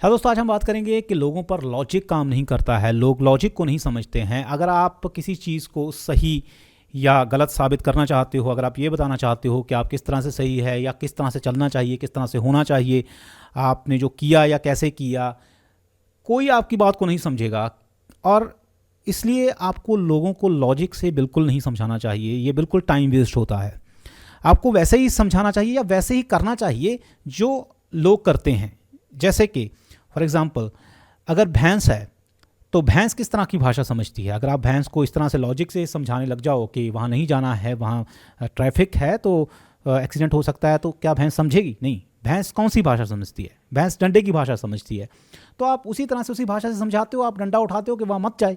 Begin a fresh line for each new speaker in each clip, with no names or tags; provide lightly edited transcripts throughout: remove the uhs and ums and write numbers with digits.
है दोस्तों, आज हम बात करेंगे कि लोगों पर लॉजिक काम नहीं करता है, लोग लॉजिक को नहीं समझते हैं। अगर आप किसी चीज़ को सही या गलत साबित करना चाहते हो, अगर आप ये बताना चाहते हो कि आप किस तरह से सही है या किस तरह से चलना चाहिए, किस तरह से होना चाहिए, आपने जो किया या कैसे किया, कोई आपकी बात को नहीं समझेगा। और इसलिए आपको लोगों को लॉजिक से बिल्कुल नहीं समझाना चाहिए, ये बिल्कुल टाइम वेस्ट होता है। आपको वैसे ही समझाना चाहिए या वैसे ही करना चाहिए जो लोग करते हैं। जैसे कि फॉर एग्ज़ाम्पल, अगर भैंस है तो भैंस किस तरह की भाषा समझती है। अगर आप भैंस को इस तरह से लॉजिक से समझाने लग जाओ कि वहाँ नहीं जाना है, वहाँ ट्रैफिक है तो एक्सीडेंट हो सकता है, तो क्या भैंस समझेगी? नहीं। भैंस कौन सी भाषा समझती है? भैंस डंडे की भाषा समझती है। तो आप उसी तरह से उसी भाषा से समझाते हो, आप डंडा उठाते हो कि वहाँ मत जाए।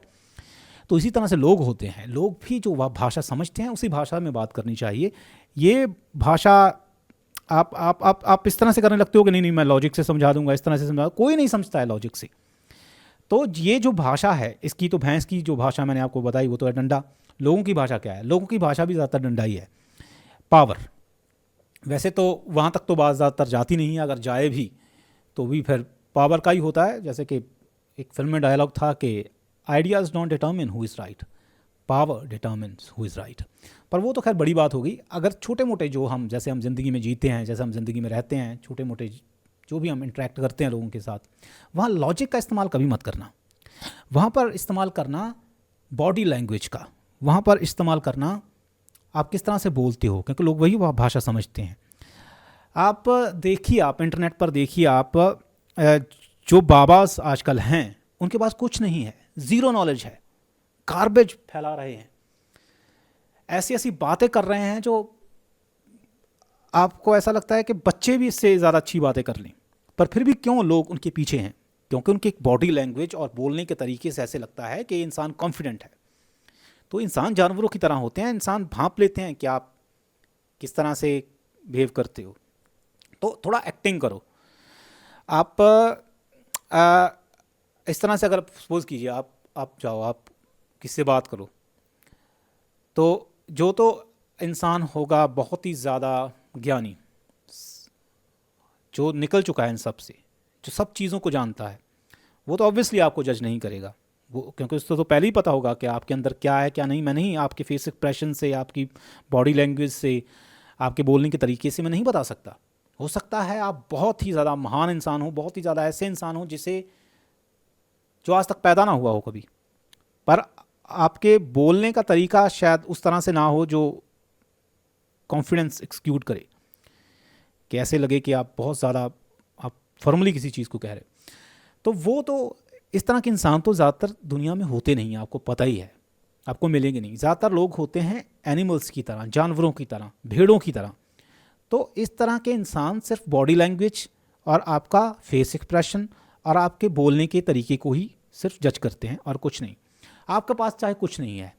तो इसी तरह से लोग होते हैं, लोग भी जो वह भाषा समझते हैं उसी भाषा में बात करनी चाहिए। ये भाषा आप इस तरह से करने लगते हो कि नहीं नहीं मैं लॉजिक से समझा दूंगा, इस तरह से समझा, कोई नहीं समझता है लॉजिक से। तो ये जो भाषा है इसकी, तो भैंस की जो भाषा मैंने आपको बताई वो तो है डंडा। लोगों की भाषा क्या है? लोगों की भाषा भी ज़्यादातर डंडा ही है। पावर, वैसे तो वहाँ तक तो बात ज़्यादातर जाती नहीं है, अगर जाए भी तो भी फिर पावर का ही होता है। जैसे कि एक फिल्म में डायलॉग था कि ideas don't determine who is right, power determines who is right. पर वो तो खैर बड़ी बात हो गई। अगर छोटे मोटे जो हम, जैसे हम ज़िंदगी में जीते हैं, जैसे हम ज़िंदगी में रहते हैं, छोटे मोटे जो भी हम इंटरेक्ट करते हैं लोगों के साथ, वहाँ लॉजिक का इस्तेमाल कभी मत करना। वहाँ पर इस्तेमाल करना बॉडी लैंग्वेज का, वहाँ पर इस्तेमाल करना आप किस तरह से बोलते हो, क्योंकि लोग वही वह भाषा समझते हैं। आप देखिए, आप इंटरनेट पर देखिए, आप जो बाबास आजकल हैं उनके पास कुछ नहीं है, ज़ीरो नॉलेज है, गार्बेज फैला रहे हैं, ऐसी ऐसी बातें कर रहे हैं जो आपको ऐसा लगता है कि बच्चे भी इससे ज़्यादा अच्छी बातें कर लें। पर फिर भी क्यों लोग उनके पीछे हैं? क्योंकि उनकी बॉडी लैंग्वेज और बोलने के तरीके से ऐसे लगता है कि इंसान कॉन्फिडेंट है। तो इंसान जानवरों की तरह होते हैं, इंसान भांप लेते हैं कि आप किस तरह से बिहेव करते हो। तो थोड़ा एक्टिंग करो। आप इस तरह से, अगर सपोज कीजिए आप जाओ, आप किससे बात करो, तो जो तो इंसान होगा बहुत ही ज़्यादा ज्ञानी, जो निकल चुका है इन सब से, जो सब चीज़ों को जानता है, वो तो ऑब्वियसली आपको जज नहीं करेगा। वो क्योंकि उसको तो पहले ही पता होगा कि आपके अंदर क्या है क्या नहीं। मैं नहीं, आपके फेस एक्सप्रेशन से, आपकी बॉडी लैंग्वेज से, आपके बोलने के तरीके से मैं नहीं बता सकता। हो सकता है आप बहुत ही ज़्यादा महान इंसान हो, बहुत ही ज़्यादा ऐसे इंसान हो जिसे, जो आज तक पैदा ना हुआ हो कभी, पर आपके बोलने का तरीका शायद उस तरह से ना हो जो कॉन्फिडेंस एक्सक्यूट करे, कि ऐसे लगे कि आप बहुत ज़्यादा, आप फॉर्मली किसी चीज़ को कह रहे। तो वो तो, इस तरह के इंसान तो ज़्यादातर दुनिया में होते नहीं हैं, आपको पता ही है, आपको मिलेंगे नहीं। ज़्यादातर लोग होते हैं एनिमल्स की तरह, जानवरों की तरह, भेड़ों की तरह। तो इस तरह के इंसान सिर्फ बॉडी लैंग्वेज और आपका फेस एक्सप्रेशन और आपके बोलने के तरीके को ही सिर्फ जज करते हैं और कुछ नहीं। आपके पास चाहे कुछ नहीं है,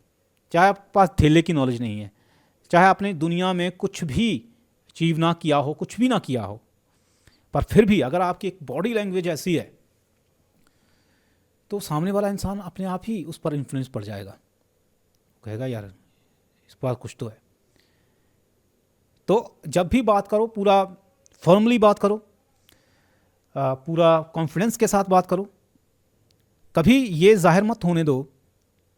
चाहे आपके पास थेले की नॉलेज नहीं है, चाहे आपने दुनिया में कुछ भी अचीव ना किया हो, कुछ भी ना किया हो, पर फिर भी अगर आपकी एक बॉडी लैंग्वेज ऐसी है तो सामने वाला इंसान अपने आप ही उस पर इन्फ्लुएंस पड़ जाएगा, कहेगा यार इस पर कुछ तो है। तो जब भी बात करो पूरा फॉर्मली बात करो, पूरा कॉन्फिडेंस के साथ बात करो। कभी ये जाहिर मत होने दो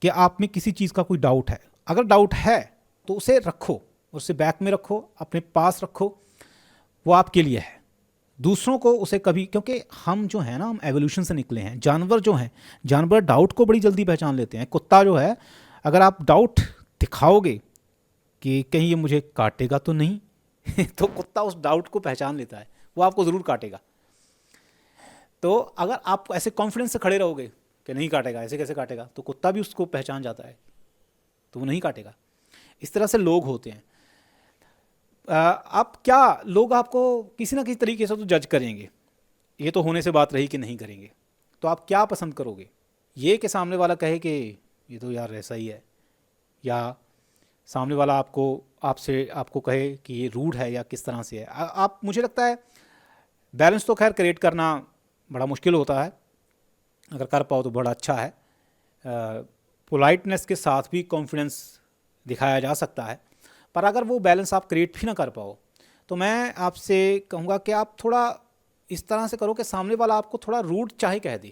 कि आप में किसी चीज़ का कोई डाउट है। अगर डाउट है तो उसे रखो, उसे बैक में रखो, अपने पास रखो, वो आपके लिए है। दूसरों को उसे कभी, क्योंकि हम जो है ना, हम एवोल्यूशन से निकले हैं। जानवर जो हैं, जानवर डाउट को बड़ी जल्दी पहचान लेते हैं। कुत्ता जो है, अगर आप डाउट दिखाओगे कि कहीं ये मुझे काटेगा तो नहीं तो कुत्ता उस डाउट को पहचान लेता है, वो आपको ज़रूर काटेगा। तो अगर आप ऐसे कॉन्फिडेंस से खड़े रहोगे कि नहीं काटेगा, ऐसे कैसे काटेगा, तो कुत्ता भी उसको पहचान जाता है, तो वो नहीं काटेगा। इस तरह से लोग होते हैं। आप क्या, लोग आपको किसी ना किसी तरीके से तो जज करेंगे, ये तो होने से बात रही कि नहीं करेंगे। तो आप क्या पसंद करोगे? ये कि सामने वाला कहे कि ये तो यार ऐसा ही है, या सामने वाला आपको कहे कि ये रूड है या किस तरह से है। आप, मुझे लगता है बैलेंस तो खैर क्रिएट करना बड़ा मुश्किल होता है, अगर कर पाओ तो बड़ा अच्छा है। पोलाइटनेस के साथ भी कॉन्फिडेंस दिखाया जा सकता है, पर अगर वो बैलेंस आप क्रिएट भी ना कर पाओ तो मैं आपसे कहूँगा कि आप थोड़ा इस तरह से करो कि सामने वाला आपको थोड़ा रूड चाहे कह दे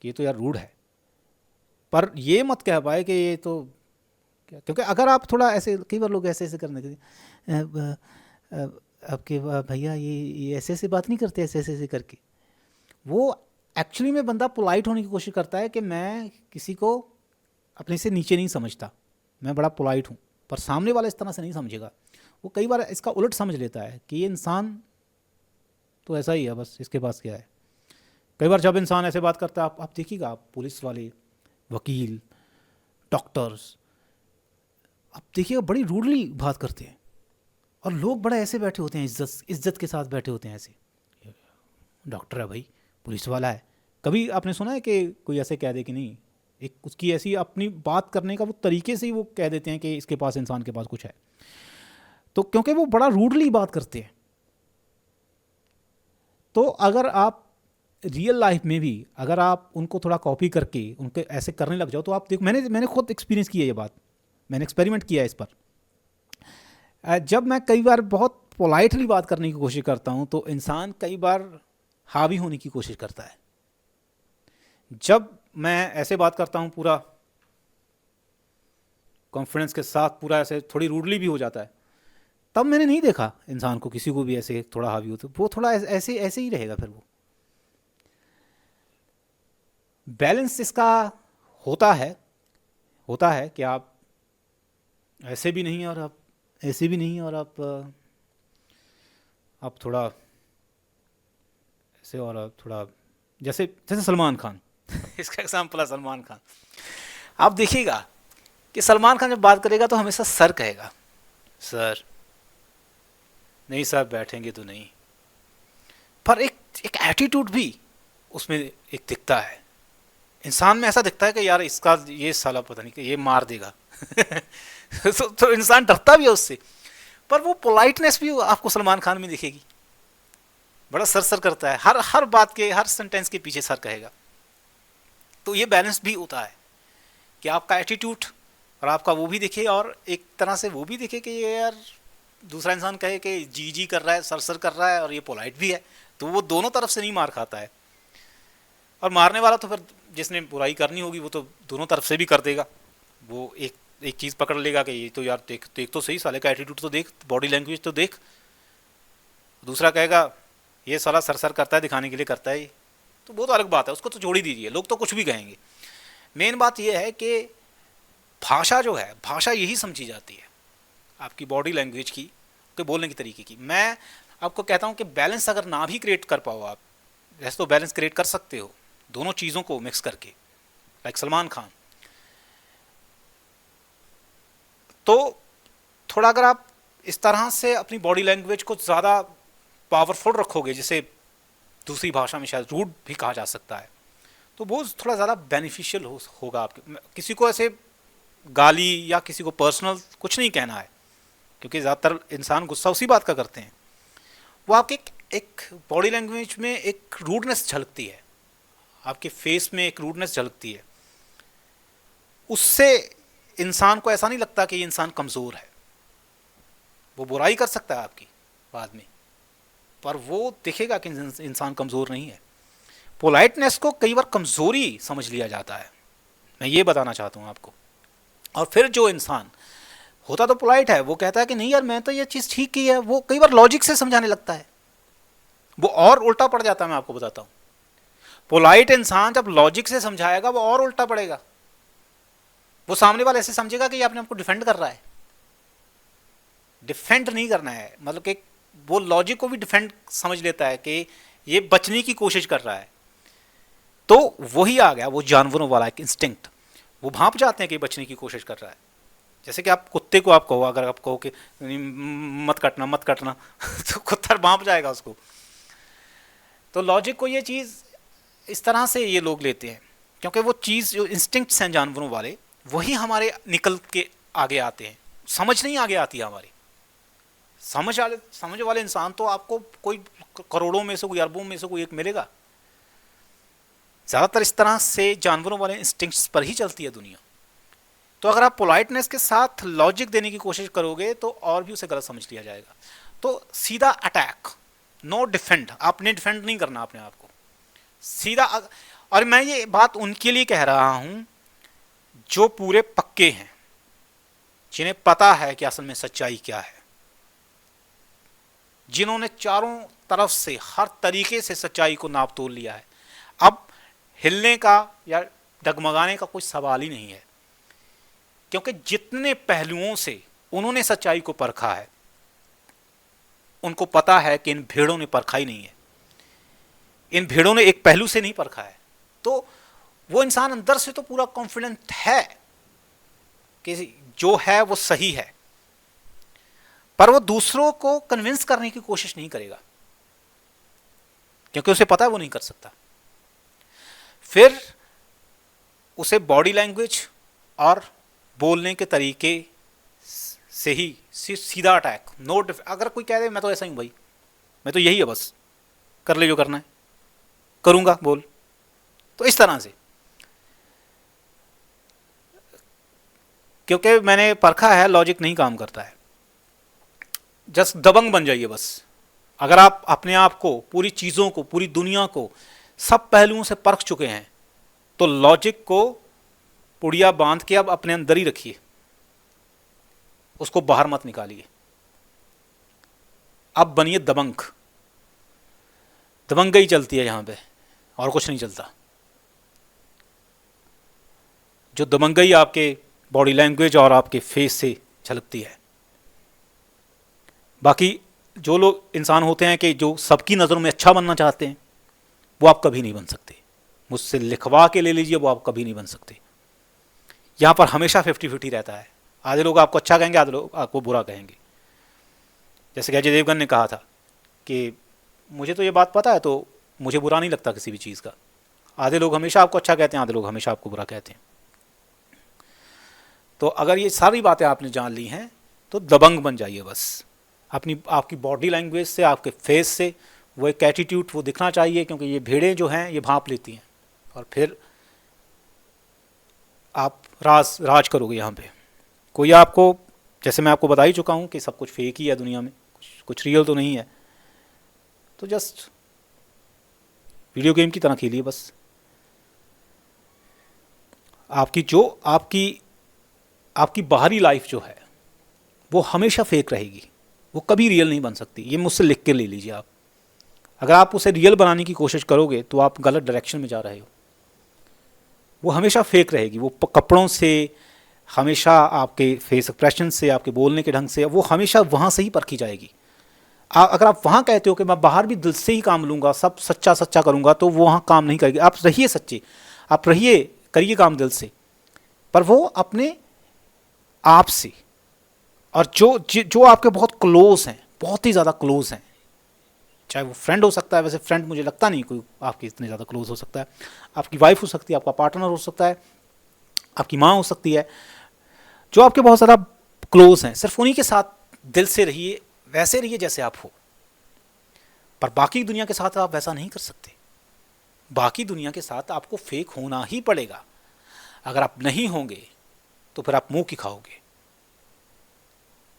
कि ये तो यार रूड है, पर ये मत कह पाए कि ये तो क्या, क्योंकि अगर आप थोड़ा ऐसे, कई बार लोग ऐसे ऐसे करने के आपके भैया ये ऐसे ऐसे बात नहीं करते, ऐसे ऐसे ऐसे करके, वो एक्चुअली में बंदा पोलाइट होने की कोशिश करता है कि मैं किसी को अपने से नीचे नहीं समझता, मैं बड़ा पोलाइट हूँ, पर सामने वाला इस तरह से नहीं समझेगा। वो कई बार इसका उलट समझ लेता है कि ये इंसान तो ऐसा ही है, बस इसके पास क्या है। कई बार जब इंसान ऐसे बात करता है, आप देखिएगा, आप पुलिस वाले, वकील, डॉक्टर्स, आप देखिएगा बड़ी रूडली बात करते हैं, और लोग बड़ा ऐसे बैठे होते हैं, इज्जत के साथ बैठे होते हैं ऐसे। डॉक्टर है भाई, पुलिस वाला है। कभी आपने सुना है कि कोई ऐसे कह दे कि नहीं, एक उसकी ऐसी अपनी बात करने का वो तरीके से ही वो कह देते हैं कि इसके पास, इंसान के पास कुछ है, तो क्योंकि वो बड़ा रूडली बात करते हैं। तो अगर आप रियल लाइफ में भी अगर आप उनको थोड़ा कॉपी करके उनके ऐसे करने लग जाओ, तो आप देखो, मैंने खुद एक्सपीरियंस किया ये बात, मैंने एक्सपेरिमेंट किया है इस पर। जब मैं कई बार बहुत पोलाइटली बात करने की कोशिश करता हूँ, तो इंसान कई बार हावी होने की कोशिश करता है। जब मैं ऐसे बात करता हूँ पूरा कॉन्फिडेंस के साथ, पूरा ऐसे थोड़ी रूडली भी हो जाता है, तब मैंने नहीं देखा इंसान को, किसी को भी ऐसे थोड़ा हावी हो, तो वो थोड़ा ऐसे ऐसे ही रहेगा। फिर वो बैलेंस इसका होता है कि आप ऐसे भी नहीं और आप ऐसे भी नहीं, और आप थोड़ा ऐसे, और आप थोड़ा जैसे जैसे सलमान खान इसका एग्जाम्पल है सलमान खान। आप देखिएगा कि सलमान खान जब बात करेगा तो हमेशा सर कहेगा, सर नहीं सर बैठेंगे तो नहीं, पर एक एटीट्यूड भी उसमें एक दिखता है। इंसान में ऐसा दिखता है कि यार इसका ये साला पता नहीं कि ये मार देगा तो इंसान डरता भी है उससे, पर वो पोलाइटनेस भी आपको सलमान खान में दिखेगी। बड़ा सर करता है, हर बात के, हर सेंटेंस के पीछे सर कहेगा। तो ये बैलेंस भी होता है कि आपका एटीट्यूड और आपका वो भी दिखे, और एक तरह से वो भी दिखे कि ये यार दूसरा इंसान कहे कि जी कर रहा है, सर कर रहा है, और ये पोलाइट भी है। तो वो दोनों तरफ से नहीं मार खाता है, और मारने वाला तो फिर जिसने बुराई करनी होगी वो तो दोनों तरफ से भी कर देगा। वो एक चीज़ पकड़ लेगा कि ये तो यार देख तो सही, साले का एटीट्यूड तो देख, बॉडी लैंग्वेज तो देख। दूसरा कहेगा ये साला सर करता है, दिखाने के लिए करता है ये, तो वो तो अलग बात है, उसको तो छोड़ ही दीजिए, लोग तो कुछ भी कहेंगे। मेन बात यह है कि भाषा जो है, भाषा यही समझी जाती है आपकी बॉडी लैंग्वेज की, के बोलने के तरीके की। मैं आपको कहता हूँ कि बैलेंस अगर ना भी क्रिएट कर पाओ आप, वैसे तो बैलेंस क्रिएट कर सकते हो दोनों चीज़ों को मिक्स करके, लाइक सलमान खान। तो थोड़ा अगर आप इस तरह से अपनी बॉडी लैंग्वेज को ज़्यादा पावरफुल रखोगे, जिसे दूसरी भाषा में शायद रूड भी कहा जा सकता है, तो वो थोड़ा ज़्यादा बेनिफिशियल होगा आपके। किसी को ऐसे गाली या किसी को पर्सनल कुछ नहीं कहना है, क्योंकि ज़्यादातर इंसान गुस्सा उसी बात का करते हैं। वो आपके एक बॉडी लैंग्वेज में एक रूडनेस झलकती है, आपके फेस में एक रूडनेस झलकती है, उससे इंसान को ऐसा नहीं लगता कि ये इंसान कमज़ोर है। वो बुराई कर सकता है आपकी बाद में, पर वो दिखेगा कि इंसान कमज़ोर नहीं है। पोलाइटनेस को कई बार कमज़ोरी समझ लिया जाता है, मैं ये बताना चाहता हूँ आपको। और फिर जो इंसान होता तो पोलाइट है, वो कहता है कि नहीं यार मैं तो ये चीज़ ठीक की है, वो कई बार लॉजिक से समझाने लगता है, वो और उल्टा पड़ जाता है। मैं आपको बताता हूँ, पोलाइट इंसान जब लॉजिक से समझाएगा वो और उल्टा पड़ेगा। वो सामने वाला ऐसे समझेगा कि ये अपने आपको डिफेंड कर रहा है। डिफेंड नहीं करना है, मतलब कि वो लॉजिक को भी डिफेंड समझ लेता है कि ये बचने की कोशिश कर रहा है। तो वही आ गया वो जानवरों वाला एक इंस्टिंक्ट, वो भांप जाते हैं कि बचने की कोशिश कर रहा है। जैसे कि आप कुत्ते को आप कहो, अगर आप कहो कि मत कटना तो कुत्ता भांप जाएगा उसको। तो लॉजिक को ये चीज़ इस तरह से ये लोग लेते हैं, क्योंकि वो चीज़ जो इंस्टिंक्ट्स हैं जानवरों वाले, वही हमारे निकल के आगे आते हैं। समझ नहीं आगे आती है हमारी। समझ वाले इंसान तो आपको कोई करोड़ों में से, कोई अरबों में से कोई एक मिलेगा। ज़्यादातर इस तरह से जानवरों वाले इंस्टिंक्ट्स पर ही चलती है दुनिया। तो अगर आप पोलाइटनेस के साथ लॉजिक देने की कोशिश करोगे तो और भी उसे गलत समझ लिया जाएगा। तो सीधा अटैक नो डिफेंड, आपने डिफेंड नहीं करना अपने आप को सीधा। और मैं ये बात उनके लिए कह रहा हूं जो पूरे पक्के हैं, जिन्हें पता है कि असल में सच्चाई क्या है, जिन्होंने चारों तरफ से हर तरीके से सच्चाई को नाप तोल लिया है। अब हिलने का या डगमगाने का कोई सवाल ही नहीं है, क्योंकि जितने पहलुओं से उन्होंने सच्चाई को परखा है, उनको पता है कि इन भेड़ों ने परखा ही नहीं है, इन भेड़ों ने एक पहलू से नहीं परखा है। तो वो इंसान अंदर से तो पूरा कॉन्फिडेंट है कि जो है वो सही है, पर वो दूसरों को कन्विंस करने की कोशिश नहीं करेगा, क्योंकि उसे पता है वो नहीं कर सकता। फिर उसे बॉडी लैंग्वेज और बोलने के तरीके से ही सीधा अटैक, नो अगर कोई कह दे मैं तो ऐसा ही हूं भाई, मैं तो यही है, बस कर ले जो करना है, करूंगा बोल, तो इस तरह से, क्योंकि मैंने परखा है लॉजिक नहीं काम करता है। जस्ट दबंग बन जाइए बस। अगर आप अपने आप को, पूरी चीज़ों को, पूरी दुनिया को सब पहलुओं से परख चुके हैं, तो लॉजिक को पुड़िया बांध के अब अपने अंदर ही रखिए, उसको बाहर मत निकालिए। अब बनिए दबंग। दबंगई चलती है यहां पे, और कुछ नहीं चलता। जो दबंगई आपके बॉडी लैंग्वेज और आपके फेस से झलकती है। बाकी जो लोग इंसान होते हैं कि जो सबकी नज़रों में अच्छा बनना चाहते हैं, वो आप कभी नहीं बन सकते। मुझसे लिखवा के ले लीजिए, वो आप कभी नहीं बन सकते। यहाँ पर हमेशा 50-50 रहता है। आधे लोग आपको अच्छा कहेंगे, आधे लोग आपको बुरा कहेंगे। जैसे कि अजय देवगन ने कहा था कि मुझे तो ये बात पता है, तो मुझे बुरा नहीं लगता किसी भी चीज़ का। आधे लोग हमेशा आपको अच्छा कहते हैं, आधे लोग हमेशा आपको बुरा कहते हैं। तो अगर ये सारी बातें आपने जान ली हैं, तो दबंग बन जाइए बस। आपकी बॉडी लैंग्वेज से, आपके फेस से वो एक एटीट्यूड वो दिखना चाहिए, क्योंकि ये भेड़ें जो हैं ये भांप लेती हैं, और फिर आप राज करोगे यहाँ पे। कोई आपको, जैसे मैं आपको बता ही चुका हूँ कि सब कुछ फेक ही है दुनिया में, कुछ रियल तो नहीं है। तो जस्ट वीडियो गेम की तरह खेलिए बस। आपकी बाहरी लाइफ जो है वो हमेशा फेक रहेगी, वो कभी रियल नहीं बन सकती। ये मुझसे लिख के ले लीजिए आप। अगर आप उसे रियल बनाने की कोशिश करोगे तो आप गलत डायरेक्शन में जा रहे हो। वो हमेशा फेक रहेगी। वो कपड़ों से, हमेशा आपके फेस एक्सप्रेशन से, आपके बोलने के ढंग से, वो हमेशा वहाँ से ही परखी जाएगी। अगर आप वहाँ कहते हो कि मैं बाहर भी दिल से ही काम लूँगा, सब सच्चा सच्चा करूँगा, तो वो वहाँ काम नहीं करेगी। आप रहिए सच्चे, आप रहिए, करिए काम दिल से, पर वो अपने आप से। और जो आपके बहुत क्लोज हैं, बहुत ही ज़्यादा क्लोज हैं, चाहे वो फ्रेंड हो सकता है, वैसे फ्रेंड मुझे लगता नहीं कोई आपके इतने ज़्यादा क्लोज हो सकता है। आपकी वाइफ हो सकती है, आपका पार्टनर हो सकता है, आपकी माँ हो सकती है, जो आपके बहुत ज़्यादा क्लोज हैं, सिर्फ उन्हीं के साथ दिल से रहिए, वैसे रहिए जैसे आप हो। पर बाकी दुनिया के साथ आप वैसा नहीं कर सकते। बाकी दुनिया के साथ आपको फेक होना ही पड़ेगा। अगर आप नहीं होंगे तो फिर आप मुंह की खाओगे,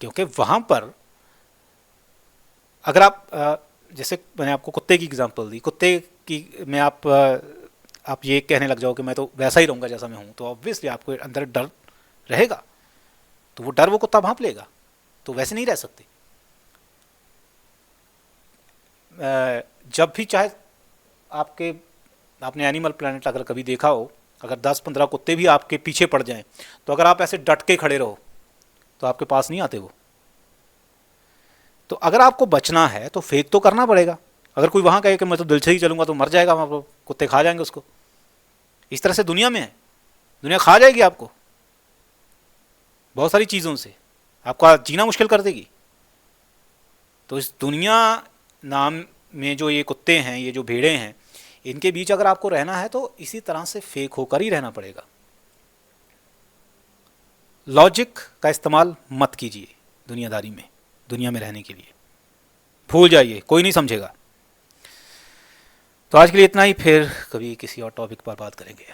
क्योंकि वहाँ पर अगर आप जैसे मैंने आपको कुत्ते की एग्जांपल दी, कुत्ते की में आप ये कहने लग जाओ कि मैं तो वैसा ही रहूँगा जैसा मैं हूँ, तो ऑब्वियसली आपको अंदर डर रहेगा, तो वो डर वो कुत्ता भांप लेगा। तो वैसे नहीं रह सकते। जब भी चाहे आपने एनिमल प्लैनेट अगर कभी देखा हो, अगर 10-15 कुत्ते भी आपके पीछे पड़ जाएं, तो अगर आप ऐसे डट के खड़े रहो तो आपके पास नहीं आते वो। तो अगर आपको बचना है तो फेक तो करना पड़ेगा। अगर कोई वहाँ कहे कि मैं तो दिल से ही चलूँगा, तो मर जाएगा वहाँ पर, कुत्ते खा जाएंगे उसको। इस तरह से दुनिया में है, दुनिया खा जाएगी आपको बहुत सारी चीज़ों से, आपका जीना मुश्किल कर देगी। तो इस दुनिया नाम में जो ये कुत्ते हैं, ये जो भेड़ें हैं, इनके बीच अगर आपको रहना है तो इसी तरह से फेक होकर ही रहना पड़ेगा। लॉजिक का इस्तेमाल मत कीजिए दुनियादारी में, दुनिया में रहने के लिए भूल जाइए, कोई नहीं समझेगा। तो आज के लिए इतना ही, फिर कभी किसी और टॉपिक पर बात करेंगे।